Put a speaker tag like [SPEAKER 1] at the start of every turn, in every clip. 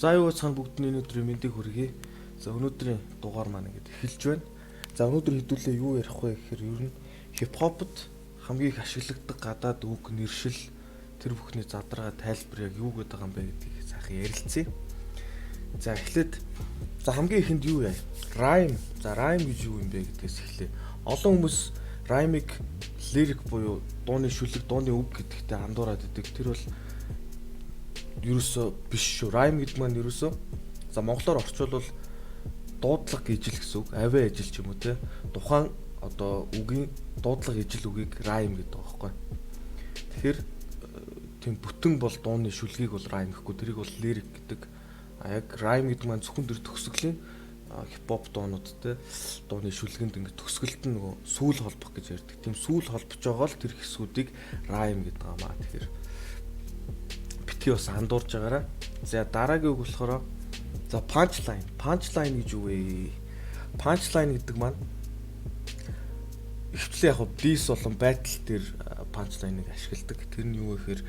[SPEAKER 1] За юу цаана бүгдний өнөөдрийн мэндийг хүргэе. За өнөөдрийн дугаар маань ингэж эхэлж байна. За өнөөдөр хэдүүлээ юу ярих вэ гэхээр ер нь хипхопд хамгийн их ашигладаг гадаад үг, нэршил тэр бүхний задраа тайлбар яг юу гэдэг юм бэ гэдгийг сайхан ярилцъя. За эхлээд за хамгийн ихэнд юу яа? Rhyme. За rhyme гэж юу юм бэ гэдгээс эхлэе. Олон хүмүүс rhyme-ыг лирик буюу дууны шүлэг, дууны үг гэдэгтэй андуураад идэг. Тэр бол ерөөсөө биш шүү. Rhyme гэдэг маань ерөөсөө за монголоор орчуулвал дуудлага ижил гэсэн үг. Авиа ижил ч юм уу те. Тухайн одоо үгийн дуудлага ижил үгийг rhyme гэдэг байгаа байхгүй. Тэгэхээр тийм бүтэн бол дууны шүлгийг бол rhyme гэхгүй. Тэрийг бол lyric гэдэг. А яг rhyme гэдэг маань зөвхөн төр төгсгөлийн хипхоп дуунууд те дууны шүлгэнд ингэ төгсгөлд нь нөгөө сүүл холбох гэж ярьдаг. Тийм сүүл холбож байгаа л тэр хэсгүүдийг rhyme гэдэг юм аа. Тэгэхээр битгий бас андуурж байгаараа. За дараагийн үг болохоор за punchline. Punchline гэж юу вэ? Punchline гэдэг маань ихвчлэн яг diss болон battle дээр punchline-ыг ашигладаг. Тэр нь юу гэхээр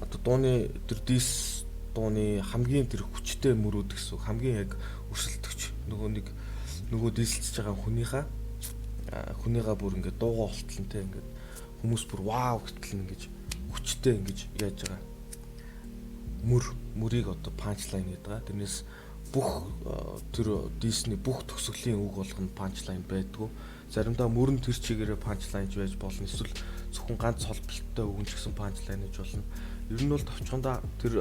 [SPEAKER 1] одоо дууны тэр diss дууны хамгийн тэр хүчтэй мөрөөд гэсэн хамгийн яг өрсөлдөгч нөгөө дийсэлж байгаа хүнийхээ бүр ингээд дуугаа олтлон те ингээд хүмүүс бүр вау гэтэл ингэж хүчтэй ингэж яаж байгаа мөрийг одоо punchline гэдэг байгаа. Тэрнээс бүх тэр дийсний бүх төгсгөлийн үг болгоно punchline байдгүй. Заримдаа мөрөн тэр чигээрээ punchline байж болно. Эсвэл зөвхөн ганц холболттой үг ч гэсэн punchline гэж болно. Ер нь бол товчхондоо тэр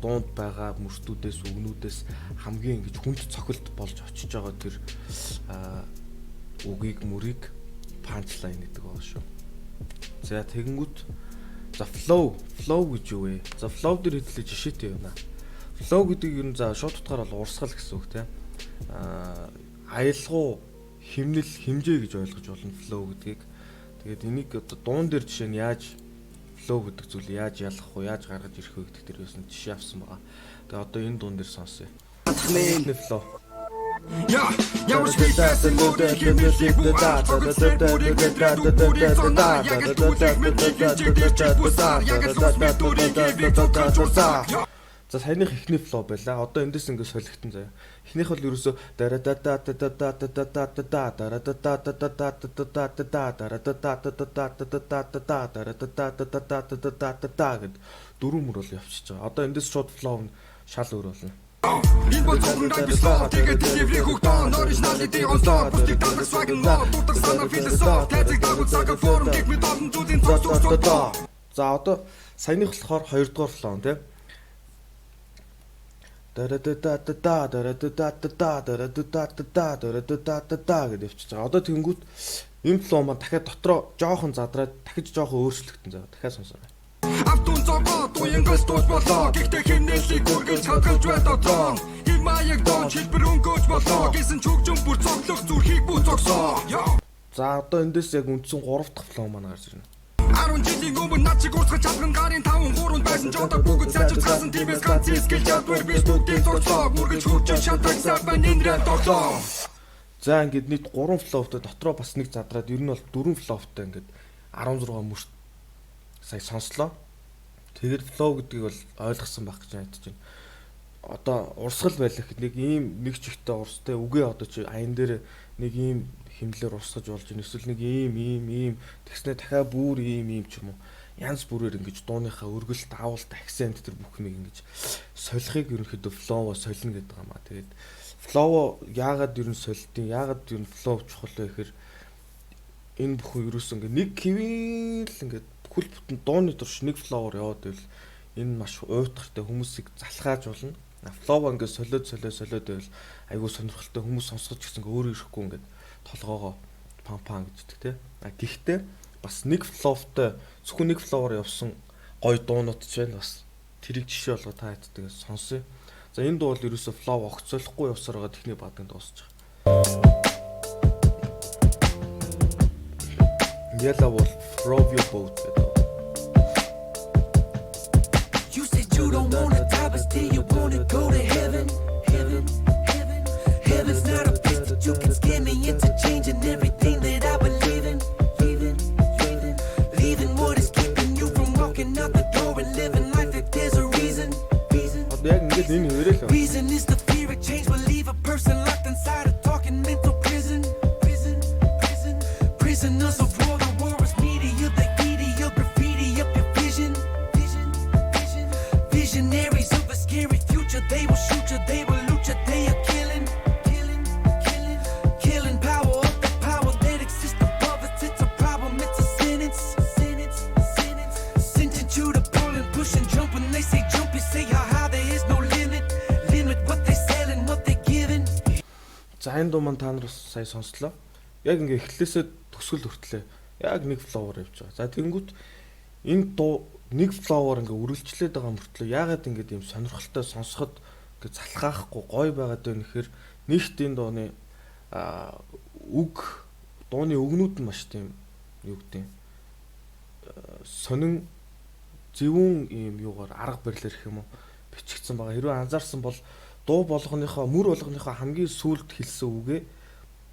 [SPEAKER 1] дуунд байгаа мөртүүдээс үгнүүдээс хамгийн ингэж хүнд цохилт болж очиж байгаа тэр үгийг мөрийг punchline гэдэг байгаа шүү. За тэгэнгүүт за flow гэж юу вэ? За flow дээр хэдлээ жишээтэй байна. Flow гэдэг ер нь за шууд утгаар бол урсгал гэсэн үг тийм. Аялгау химнэл хэмжээ гэж ойлгож болно flow гэдгийг. Тэгээд энийг одоо дуун дээр жишээ нь яаж flow гэдэг зүйл яаж ялах вэ, яаж гаргаж ирэх вэ гэдэг дээр юусэн жишээ авсан байгаа. Тэгээ одоо энэ дуун дээр сонсъё. Flow.
[SPEAKER 2] Ja, jag var skitfäsen mot dig, himmelsk på allt. Taget slut på dig, vet du på dig som där. Jag är stor tryck med dig, jag är på sar. Jag är så smitt på dig, vi tar kanske sar.
[SPEAKER 1] За саяных ихний flow байлаа. Одоо эндээс ингэ солигдсон заяа. Эхнийх бол ерөөсөө гэд дөрвөн мөр бол явчихж байгаа. Одоо эндээс шууд flow нь шал өөр болно.
[SPEAKER 2] Энэ бол зөвхөн дайслаа тэгээд диври хөгтөн оригиналити онлоо бүхий танах сваген мод дутаг санаа философи тэзэг дагуул цаг форм гэх мэт олон зүйлийн цогцоо.
[SPEAKER 1] За одоо саяных болохоор 2 дугаар flow тийм гэдэг явчихж байгаа. Одоо тэгэнгүүт энэ flow маань дахиад дотроо жоохон задраад дахиж жоохон өөрчлөгдөн заа. Дахиад сонсоорой.
[SPEAKER 2] Автун цогоо туянгаас дуус болоо. Гэхдээ хэмнэлийг хүргэж хадгалж байдаа. Химаяг дон хэлбэр өнгөж болоо. Гэсэн чөгжөн бүр цоглох зүрхийг бүх зогсоо.
[SPEAKER 1] За одоо эндээс яг үндсэн 3 дахь flow маань гарч ирнэ.
[SPEAKER 2] 10 жилийн өмнө над чиг урсгаж чадсан гарын 5 3 байсан ч одоо бүгд сайжирч хасан тиймээс ганц скил чадвар биш бүгдийн зогсоо. Мөргөж хурж шантагсаад байна энэ рap тоглоо.
[SPEAKER 1] За ингээд нийт 3 flowтай дотроо бас нэг задраад ер нь бол 4 flowтай ингээд 16 мөрт сая сонслоо. Тэгээд flow гэдгийг бол ойлгосон байх гэж найдаж байна. Одоо урсгал байлах нэг ийм нэг чихтэй урстай үгээ одоо чи аян дээр нэг ийм химлэр урсгаж болж байна. Эсвэл нэг ийм тэгснэ дахиад бүр ийм ч юм уу. Янз бүрээр ингэж дууныхаа өргөлт, авалт, акцент тэр бүхнийг ингэж солихыг ерөнхийдөө flow солино гэдэг юм аа. Тэгээд flow яагаад ер нь солидیں, яагаад ер нь flow чухал вэ гэхээр энэ бүхэн ерөөс ингэ нэг хэвээл ингэ бүхэл бүтэн дууны турш нэг flow-оор яваад байвал энэ маш уйтгартай хүмүүсийг залхааж болно. Flow ингэ солиод байвал айгүй сонирхолтой хүмүүс сонсгож гэсэн өөрөө ирэхгүй ингэ толгоогоо пан гэж хэлдэг те. Гэхдээ бас нэг flow-тай зөвхөн нэг flow-оор явсан гоё дуунууд ч байна бас тэрийг жишээ болгоо та хэддэг сонсъё. За энэ дуу бол ерөөсөө flow огцоолохгүй явсаар байгаа техник бааданд дуусч байгаа. Yellow Wolf, Row Your Boat гэдэг.
[SPEAKER 3] You said you don't wanna die, but still you wanna go to heaven. Heaven's not a place that you can scare me into changing everything that I believe in. Leaving what is keeping you from walking out the door and living life if there's a reason.
[SPEAKER 1] Одоо яг ингэж энэ Хөгжмийн үерэл байна.
[SPEAKER 3] Reason is the fear of change will leave a person locked inside a talking mental prison. Prisoners of war, the war is media, the media, graffiti up your vision. Visionaries of a scary future, they will shoot you, they will loot you, they are killing power of the power that exists above us. It's a problem, it's a sentence. Sentence you to pull and push and jump. When they say jump, you say ha, there is no limit. What they selling, what they giving.
[SPEAKER 1] За энэ дуу маань та нар бас сая сонслоо. Яг ингээ эхлээсээ төсөл хүртлээ. Яг нэг фловор явж байгаа. За тэгэнгүүт энэ дуу нэг фловор ингээ үргэлжлээд байгаа мөртлөө яагаад ингээд юм сонирхолтой сонсоход ингээ залхаахгүй гоё байгаад байна гэхээр нэгт энэ дууны дууны өгнүүд нь маш тийм юу гэдэг сонин зөвүүн ийм юугаар арга барилаар гэх юм уу бичигдсэн байгаа. Хэрвээ анзаарсан бол дуу болгоныхоо мөр болгоныхоо хамгийн сүүлд хэлсэн үгээ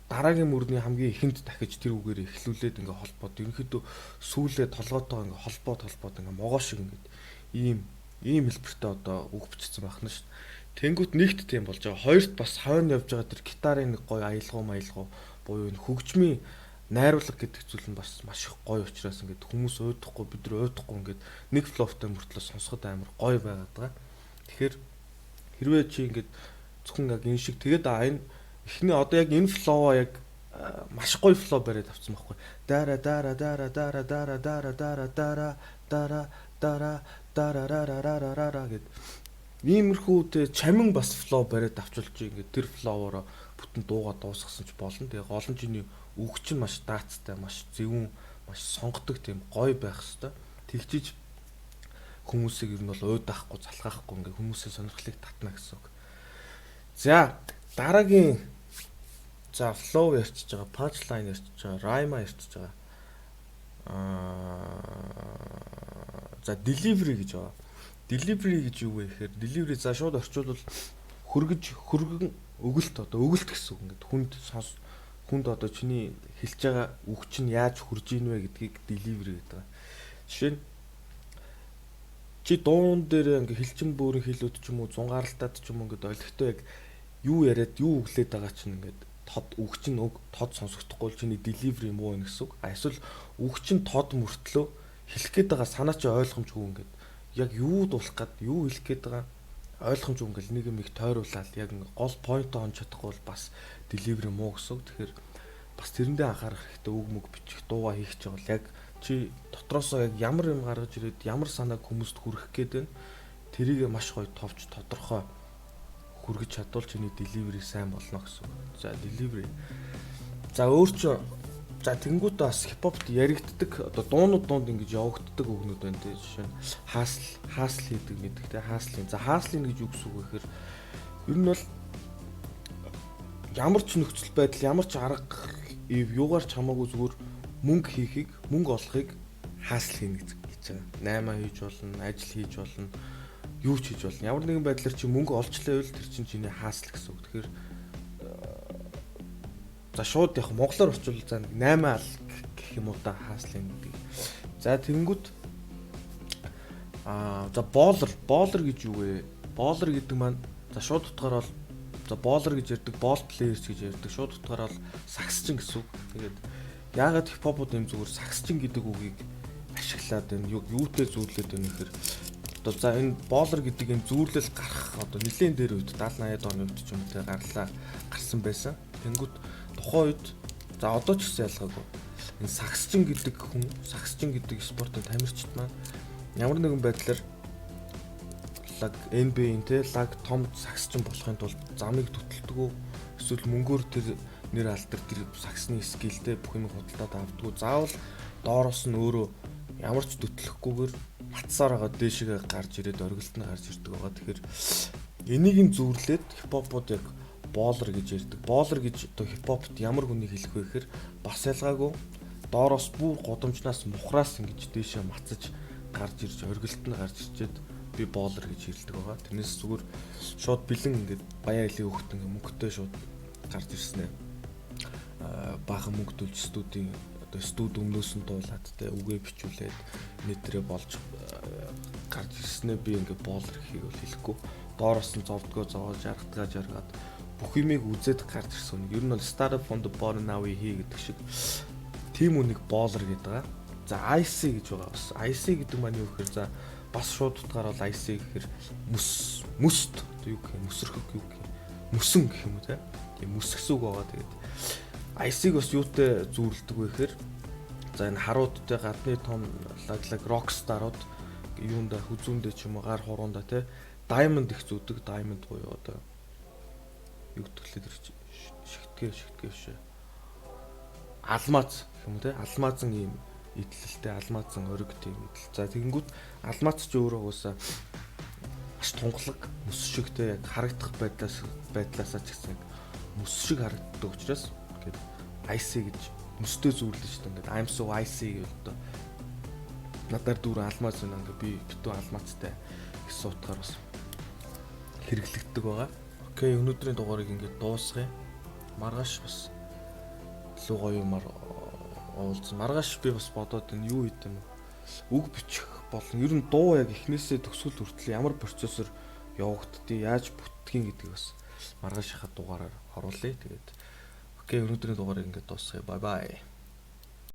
[SPEAKER 1] дараагийн мөрний хамгийн ихэнд дахиж тэр үгээр эхлүүлээд ингээ холбоод ерөнхийдөө сүүлээ толгоотойгоо ингээ холбоод ингээ могоо шиг ингээ ийм хэлбэртэй одоо үг бичсэн байна шүү дээ. Тэнгүүт нэгт тийм болж байгаа. Хоёрт бас хойно явж байгаа тэр гитарын нэг гоё аялгау буюу энэ хөгжмийн найруулга гэдэг зүйл нь бас маш их гоё учраас ингээд хүмүүс уйдахгүй бид нар уйдахгүй ингээд нэг фловтой мөртлөө сонсоход амар гоё байгаад байгаа. Тэгэхээр хэрвээ чи ингээд зөвхөн яг энэ шиг тэгээд энэ эхний одоо яг энэ флоу яг маш гоё флоу бариад авсан байхгүй. Дара гэд иймэрхүү чамин бас флоу бариад авчулж ингээд тэр флоуороо бүтэн дуугаа дуусгасан ч болно. Тэгээ гол нь чиний үг чинь маш даацтай, маш зөвүүн, маш сонгодог тийм гоё байх хэвээр. Тэгчиж хүмүүсийг ер нь бол уйдаахгүй, залхаахгүй ингээ хүмүүсийн сонирхлыг татна гэсэн үг. За дараагийн флоу ярьчихж байгаа, punchline ярьчихж байгаа, rhyme ярьчихж байгаа. За delivery гэж байгаа. Delivery гэж юу вэ гэхээр delivery за шууд орчуулбал хөргөн өгөлт одоо өгөлт гэсэн үг ингээд хүнд одоо чиний хэлж байгаа үг чинь яаж хүрж ийн вэ гэдгийг delivery гэдэг. Жишээ нь чи дуун дээр ингээ хэлчин бүрийн хэлүүд ч юм уу зунгаарлалтад ч юм уу ингээд ойлгохтой яг юу яриад юу өглээд байгаа чинь ингээд тод үг чинь тод сонсогдохгүй л чиний delivery муу вэ гэсэн үг. Эсвэл үг чинь тод мөртлөө хэлэх гээд байгаа санаа чи ойлгомжгүй ингээд яг юу дуулах гээд юу хэлэх гээд байгаа ойлгомжгүй ингээл нэг юм их тойруулаад яг гол point он чадахгүй бол бас delivery муу гэсэн үг. Тэгэхээр бас тэрэндээ анхаарах хэрэгтэй үг мөг бичих дуугаа хийх ч бол яг чи дотроосоо яг ямар юм гаргаж ирээд ямар санааг хүмүүст хүргэх гээд байна. Тэрийг маш гоё товч тодорхой хүргэж чадвал чиний delivery сайн болно гэсэн үг. За delivery. За өөрчөө за тэнгуут бас хипхопт яригддаг одоо дуунууд ингэж явагддаг үгнүүд байна тийм жишээ нь хаасл хийдэг гэдэг тийм хааслын. За хааслын гэж юу гэсэн үг вэ гэхээр ер нь бол ямар ч нөхцөл байдал ямар ч арга юугаар ч хамаагүй зүгээр мөнгө хийхийг мөнгө олохыг хаасл хийнэ гэж байгаа. 8 хийж болно, ажил хийж болно, юу ч хийж болно. Ямар нэгэн байдлаар чи мөнгө олчлаа байвал тэр чинь чиний хаасл гэсэн үг. Тэгэхээр за шууд яг монголоор орчуулж за 8 ал гэх юм уу та хааслын гэдэг. За тэнгүүд за боолер гэж юу вэ? Боолер гэдэг маань за шууд утгаараа за боолер гэж ярьдаг, ball players гэж ярьдаг. Шууд утгаараа сагсчин гэсэн үг. Тэгээд яагаад хипхопууд юм зүгээр сагсчин гэдэг үгийг ашиглаад байна? Юутэй зүүрлээд байна гэхээр одоо за энэ боолер гэдэг энэ зүүрлэл гарах одоо нэлээд дээр үед 70 80-аад оны үед ч юм те гарсан байсан. Тэнгүүд тухайн үед за одоо ч гэсэн ялгаагүй. Энэ сагсчин гэдэг спортын тамирчид маань ямар нэгэн байдлаар лаг NBA те лаг том сагсчин болохын тулд замыг төтөлдөг эсвэл мөнгөөр тэр нэр алдар тэр сагсны скилтэй бүх юм худалдаад авдггүй. Заавал доороос нь өөрөө ямар ч төтлөхгүйгээр матсаар байгаа дээшгээ гарч ирээд оргилт нь гарч ирдэг байгаа. Тэгэхээр энийг зүүрлээд хипхопууд яг боолер гэж ярьдаг. Боолер гэж одоо хипхопт ямар хүнийг хэлэх вэ гэхээр бас ялгаагүй доороос бүр годомжнаас мухраас ингэж дээшээ мацаж гарч ирж оргилт нь гарч ирчээд би боолер гэж хэлдэг байгаа. Тэрнээс зүгээр шууд бэлэн ингээд баяа элийн хөхтөн мөнгөтэй шууд гарч ирснээр баахан мөнгөдүүлж студийн одоо студи өмнөөс нь дуулаад те үгээ бичүүлээд нэтрээ болж гарч ирснээр би ингээд боолер гэхийг бол хэлэхгүй. доороос нь зовдгоо зовоод жаргадгаа жаргаад бүх юмыг үзээд гарч ирсэн. Ер нь бол startup from the bottom now we here гэдэг шиг тийм үнийг baller гэдэг байгаа. За IC гэж байгаа бас. IC гэдэг маань юу гэхээр за бас шууд утгаар бол IC гэхээр мөст юу гэх юм мөсрөх юу гэх юм мөсөн гэх юм уу тийм мөсгс үг байгаа. Тэгээд IC-г бас юутай зүүрлдэг вэ гэхээр за энэ харуудтай гадны том лаглаг rockstar-ууд юунда хүзүүндээ ч юм уу гар хуруунда те diamond их зүүдэг. Diamond буюу одоо юу гэдгэлээ тэр шигтгээ биш. Алмаз гэх юм уу те алмазын ийм идэлтэй алмазын ориг тийм идэл. За тэгэнгүүт алмаз ч өөрөө уусаа маш тунгалаг мөс шигтэй яг харагдах байдлаасаа ч гэсэн мөс шиг харагддаг учраас ингээд IC гэж мөстэй зүүрлэж шүү дээ. Ингээд I'm so IC гэдэг одоо надаар дүүрэн алмаз байна ингээд би битүү алмазтай гэсэн утгаар бас хэрэглэгддэг байгаа. Окей, өнөөдрийн дугаарыг ингээд дуусгая. Маргааш бас илүү гоё юмар уулзсан. Маргааш би бас бодоод энэ юу хийх юм үг бичих болон ер нь дуу яг эхнээсээ төгсгөл хүртэл ямар процессор явагддгийг яаж бүтдгийг гэдгийг бас маргаашийнхаа дугаараар оруулъя. Тэгээд окей, өнөөдрийн дугаарыг ингээд дуусгая. Bye bye.